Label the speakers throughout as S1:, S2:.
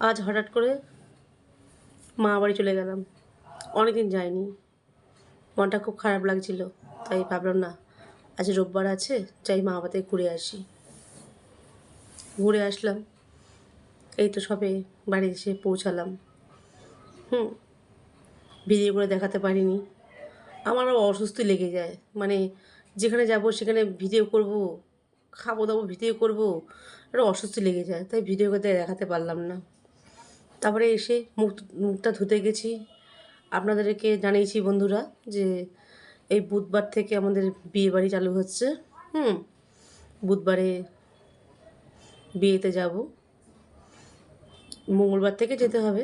S1: আজ হঠাৎ করে মা বাড়ি চলে গেলাম। অনেকদিন যাইনি, মনটা খুব খারাপ লাগছিল। তাই ভাবলাম না, আজ রোববার আছে, যাই মা বাড়িতে ঘুরে আসি। ঘুরে আসলাম, এই তো সবে বাড়ি এসে পৌঁছালাম। ভিডিও করে দেখাতে পারিনি। আমারও অস্বস্তি লেগে যায়, মানে যেখানে যাব সেখানে ভিডিও করব, খাবো দাবো ভিডিও করব, একটা অস্বস্তি লেগে যায়, তাই ভিডিও করে দেখাতে পারলাম না। তারপরে এসে মুখটা ধুতে গেছি। আপনাদেরকে জানিয়েছি বন্ধুরা যে এই বুধবার থেকে আমাদের বিয়ে বাড়ি চালু হচ্ছে। বুধবারে বিয়েতে যাব, মঙ্গলবার থেকে যেতে হবে।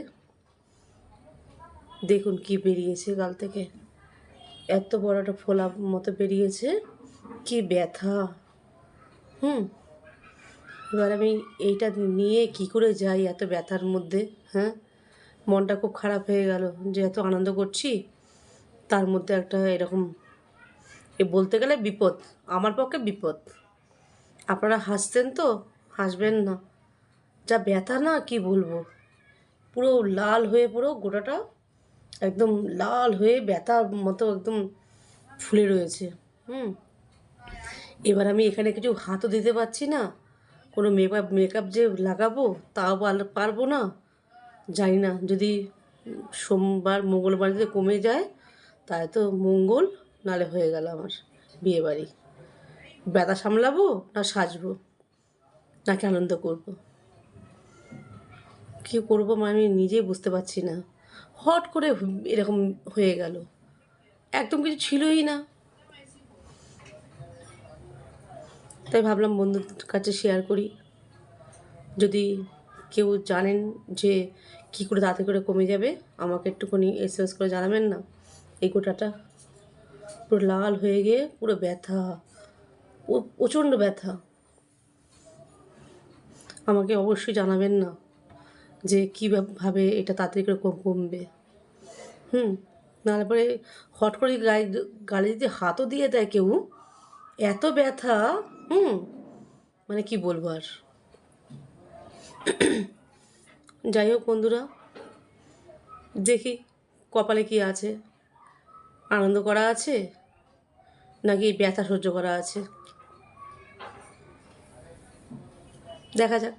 S1: দেখুন কি বেরিয়েছে গাল থেকে, এত বড় একটা ফোলা মতো বেরিয়েছে, কি ব্যথা। এবার আমি এইটা নিয়ে কি করে যাই এত ব্যথার মধ্যে? মনটা খুব খারাপ হয়ে গেল যে এত আনন্দ করছি, তার মধ্যে একটা এরকম, বলতে গেলে বিপদ, আমার পক্ষে বিপদ। আপনারা হাসতেন তো, হাসবেন না, যা ব্যথা না কি বলবো, পুরো লাল হয়ে পুরো গোটাটা একদম লাল হয়ে ব্যথার মতো একদম ফুলে রয়েছে। এবার আমি এখানে কিছু হাতও দিতে পারছি না, কোনো মেকআপ যে লাগাবো তাও পারবো না। জানি না, যদি সোমবার মঙ্গলবার যদি কমে যায় তাহলে তো মঙ্গল, নালে হয়ে গেল আমার বিয়ে বাড়ি। ব্যথা সামলাবো না সাজবো, নাকি আনন্দ করব, কী করবো আমি নিজেই বুঝতে পারছি না। হট করে এরকম হয়ে গেল, একদম কিছু ছিলই না। তাই ভাবলাম বন্ধুর কাছে শেয়ার করি, যদি কেউ জানেন যে কী করে তাড়াতাড়ি করে কমে যাবে, আমাকে একটুখানি এসএমএস করে জানাবেন না। এই গোটাটা পুরো লাল হয়ে গিয়ে পুরো ব্যথা, প্রচণ্ড ব্যথা। আমাকে অবশ্যই জানাবেন না যে কীভাবে এটা তাড়াতাড়ি করে কমবে। নাহলে পরে হট করে গালে যদি হাতও দিয়ে দেয় কেউ, এত ব্যথা। মানে কি বলবো আর। যাই হোক বন্ধুরা, দেখি কপালে কি আছে, আনন্দ করা আছে নাকি ব্যথা সহ্য করা আছে, দেখা যাক।